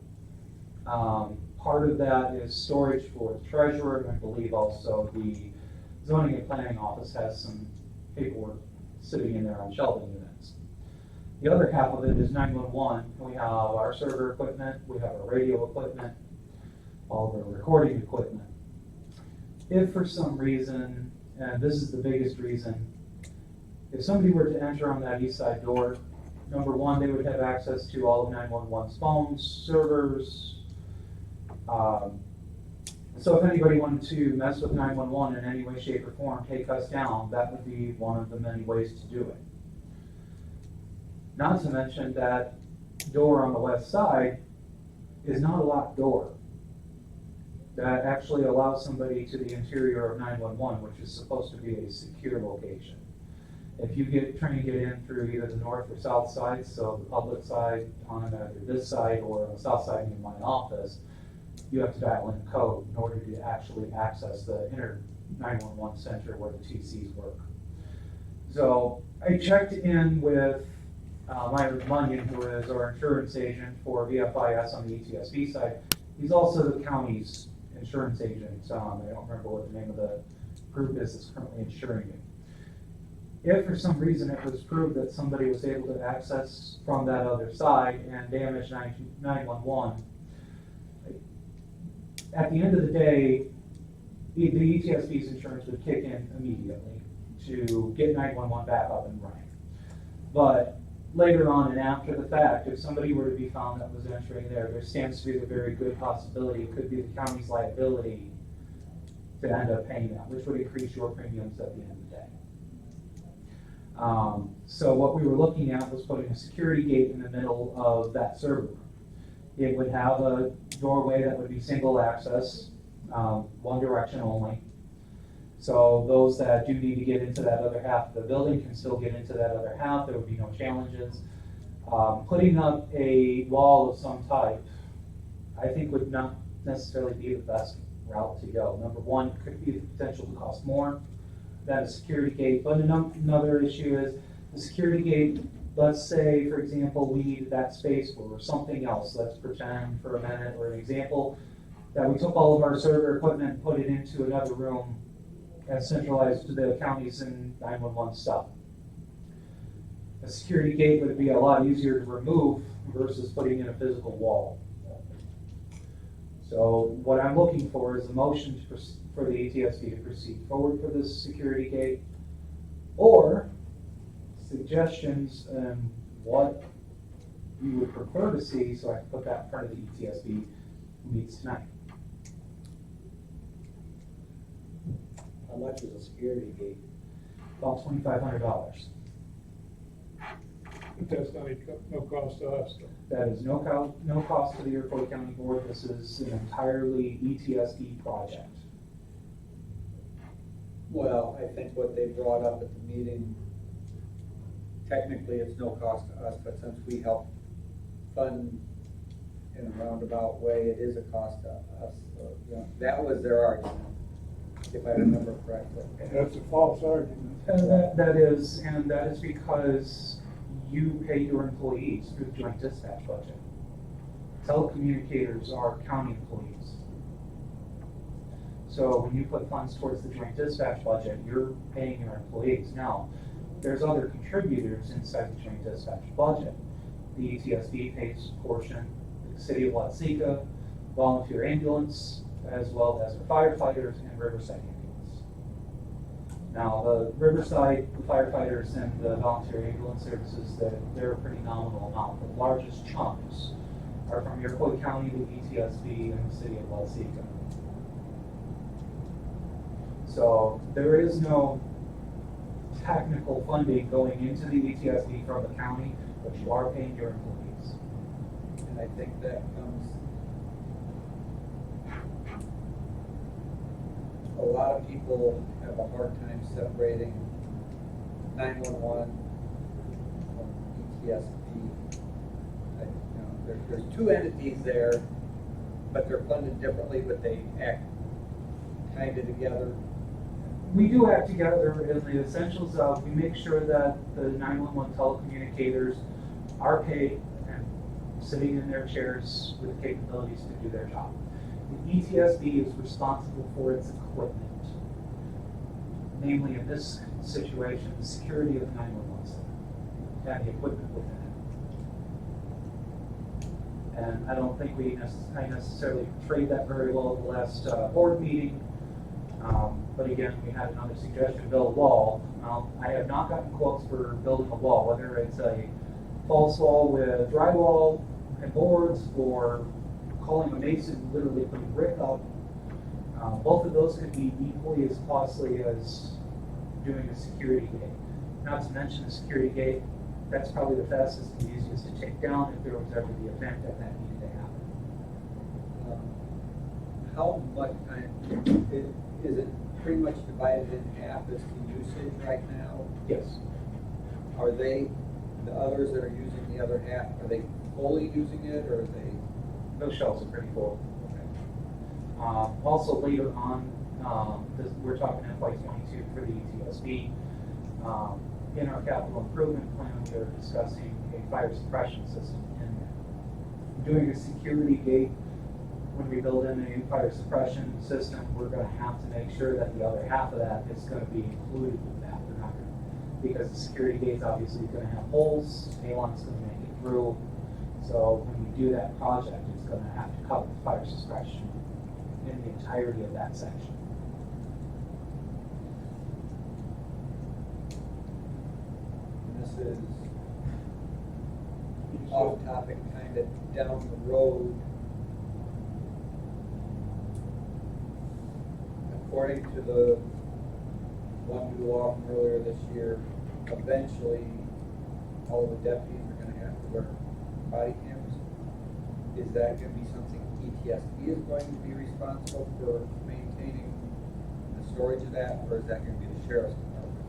Part of that is storage for the treasurer, and I believe also the zoning and planning office has some paperwork sitting in there on shelving units. The other half of it is 911. We have our server equipment, we have our radio equipment, all the recording equipment. If for some reason, and this is the biggest reason, if somebody were to enter on that east side door, number one, they would have access to all of 911's phones, servers. So if anybody wanted to mess with 911 in any way, shape, or form, take us down, that would be one of the many ways to do it. Not to mention that door on the west side is not a locked door. That actually allows somebody to the interior of 911, which is supposed to be a secure location. If you trying to get in through either the north or south side, so the public side on either this side or on the south side in my office, you have to dial in code in order to actually access the inner 911 center where the TCs work. So I checked in with Myron Munyon, who is our insurance agent for VFIS on the ETSB side. He's also the county's insurance agent. I don't remember what the name of the group is that's currently insuring it. If for some reason it was proved that somebody was able to access from that other side and damage 911, at the end of the day, the ETSB's insurance would kick in immediately to get 911 back up and running. But later on and after the fact, if somebody were to be found that was entering there stands to be the very good possibility it could be the county's liability to end up paying that, which would increase your premiums at the end of the day. So what we were looking at was putting a security gate in the middle of that server room. It would have a doorway that would be single access, one direction only. So those that do need to get into that other half of the building can still get into that other half. There would be no challenges. Putting up a wall of some type, I think would not necessarily be the best route to go. Number one, it could be the potential to cost more than a security gate. But another issue is the security gate, let's say, for example, we needed that space for something else. Let's pretend for a minute, or an example, that we took all of our server equipment and put it into another room and centralized to the counties and 911 stuff. A security gate would be a lot easier to remove versus putting in a physical wall. So what I'm looking for is a motion for the ETSB to proceed forward for this security gate, or suggestions on what you would prefer to see, so I can put that in front of the ETSB who meets tonight. How much is a security gate? About $2,500. But that's not, no cost to us. That is no cost to the Iroquois County Board. This is an entirely ETSD project. Well, I think what they brought up at the meeting, technically it's no cost to us, but since we help fund in a roundabout way, it is a cost to us. So, you know, that was their argument, if I remember correctly. That's a false argument. And that is because you pay your employees through the joint dispatch budget. Telecommunicators are county employees. So when you put funds towards the joint dispatch budget, you're paying your employees. Now, there's other contributors inside the joint dispatch budget. The ETSB pays a portion, the city of Watseka, volunteer ambulance, as well as the firefighters and Riverside ambulance. Now, the Riverside, the firefighters and the volunteer ambulance services, they're a pretty nominal amount. The largest chunks are from Iroquois County, the ETSB, and the city of Watseka. So there is no technical funding going into the ETSB from the county, but you are paying your employees. And I think that comes, a lot of people have a hard time separating 911 from ETSB. You know, there's two entities there, but they're funded differently, but they act kind of together. We do act together in the essentials of, we make sure that the 911 telecommunicators are paid and sitting in their chairs with capabilities to do their job. The ETSB is responsible for its equipment. Namely, in this situation, the security of the 911 center and the equipment within it. And I don't think I necessarily portrayed that very well at the last board meeting. But again, we had another suggestion to build a wall. I have not gotten quotes for building a wall, whether it's a false wall with drywall and boards or calling a mason, literally putting brick up. Both of those could be equally as costly as doing a security gate. Not to mention the security gate, that's probably the fastest and easiest to take down if there was ever the event that needed to happen. How much, is it pretty much divided in half as to usage right now? Yes. Are they, the others that are using the other half, are they fully using it, or are they? Those shelves are pretty full. Also later on, we're talking FY22 for the ETSB. In our capital improvement plan, we are discussing a fire suppression system in there. Doing a security gate, when we build in a new fire suppression system, we're going to have to make sure that the other half of that is going to be included with that. We're not going to, because the security gate's obviously going to have holes, Halon's going to make it through. So when we do that project, it's going to have to cover the fire suppression in the entirety of that section. And this is off topic, kind of down the road. According to the one we law from earlier this year, eventually all the deputies are going to have to wear body cameras. Is that going to be something ETSB is going to be responsible for maintaining the storage of that, or is that going to be the sheriff's department?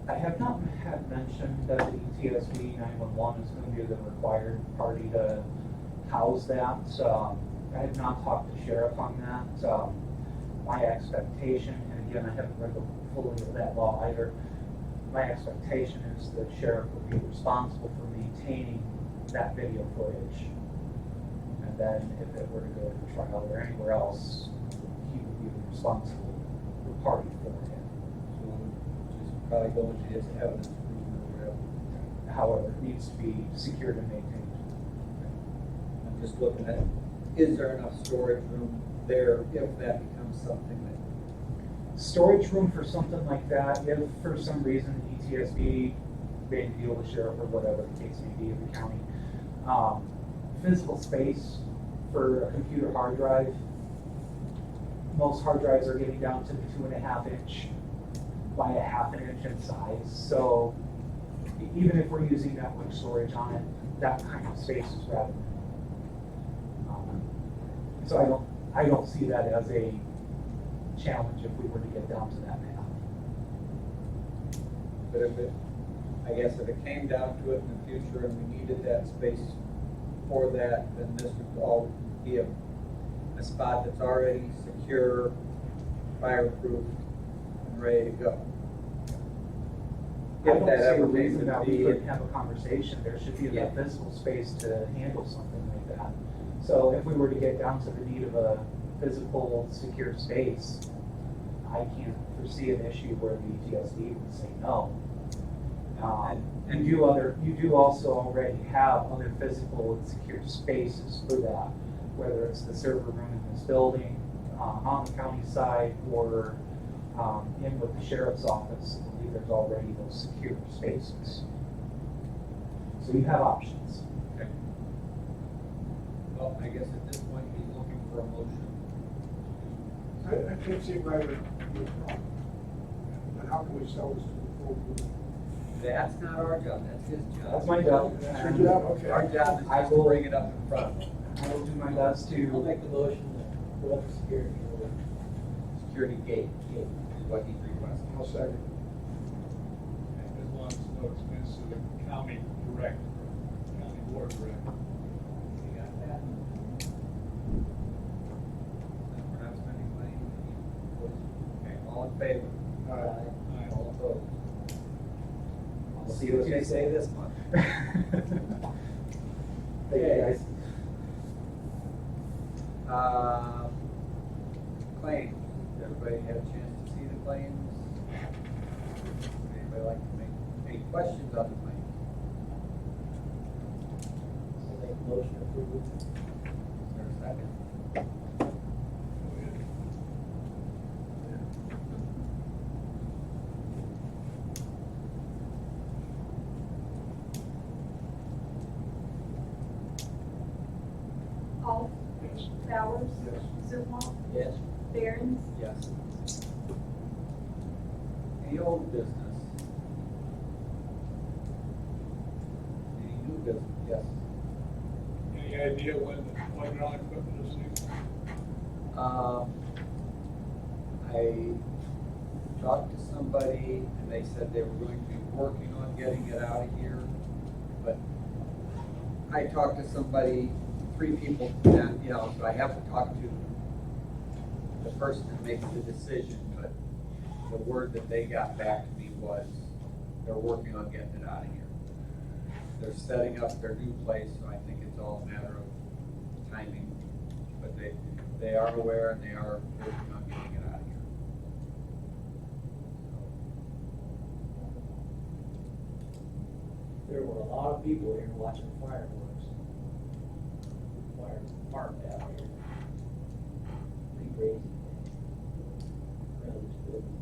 I have not had mentioned that the ETSB 911 is going to be the required party to house that. I have not talked to sheriff on that. My expectation, and again, I haven't read fully of that law either, my expectation is that sheriff would be responsible for maintaining that video footage. And then if it were to go to trial or anywhere else, he would be the responsible party for it. So just probably go into his evidence room or whatever. However, it needs to be secured and maintained. I'm just looking at, is there enough storage room there if that becomes something that, Storage room for something like that, if for some reason ETSB made a deal with sheriff or whatever the case may be of the county. Physical space for a computer hard drive. Most hard drives are getting down to the 2.5 inch by a half an inch in size, so even if we're using network storage on it, that kind of space is rather minimal. So I don't see that as a challenge if we were to get down to that path. But if it, I guess if it came down to it in the future and we needed that space for that, then this would all be a spot that's already secure, fireproof, and ready to go. I If don't that see a ever reason needs that to we be, couldn't have a conversation, there should be Yeah. enough physical space to handle something like that. So if we were to get down to the need of a physical, secure space, I can't foresee an issue where the ETSD would say no. You do also already have other physical and secure spaces for that, whether it's the server room in this building, on the county side, or in with the sheriff's office. I believe there's already those secure spaces. So you have options. okay. Well, I guess at this point, he's looking for a motion. I can't see why we're wrong. But how can we sell this to the full group? That's not our job, that's his job. That's my job. That's your job, okay. Our job is I just to will- bring it up in front. I will do my best I'll to, make the motion to put up the security. Security gate is what he's requesting. I'll second. As long as no expense to the county director, county board director. You got that? We're not spending money. Okay, all in favor? All opposed? I'll see what you say this month. Thank you, guys. Claims, everybody had a chance to see the claims? Anybody like to make any questions on the claims? I'll make the motion to approve. Is there a second? Paul, Yes. Bowers, Yes. Zumwalt, Yes. Barron, Yes. Any old business? Any new business? Yes. Any idea when the playground equipment is due? I talked to somebody and they said they were going to be working on getting it out of here. But I talked to somebody, 3 people, that, so I have to talk to the person that makes the decision, but the word that they got back to me was they're working on getting it out of here. They're setting up their new place, so I think it's all a matter of timing. But they are aware and they are working on getting it out of here. There were a lot of people here watching fireworks. Fire park out here. Pretty crazy. Around this building.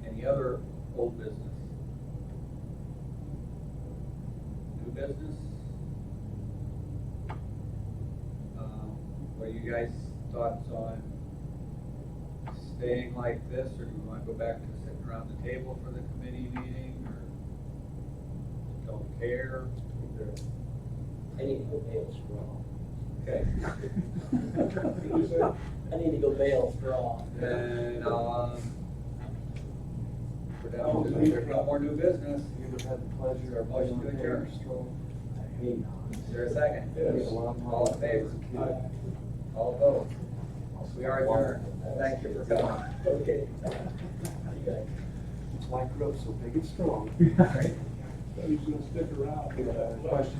Any other old business? New business? What are you guys' thoughts on staying like this, or do we want to go back to sitting around the table for the committee meeting, or don't care? I need to go bail straw. Okay. I need to go bail straw. Then, we're down to, there's no more new business. You would have the pleasure of Motion to adjourn. Hey, Is there a second? Yes. All in favor? All opposed? We are adjourned. Thank you for coming. Okay. It's like growth so big and strong. He's gonna stick around. Question?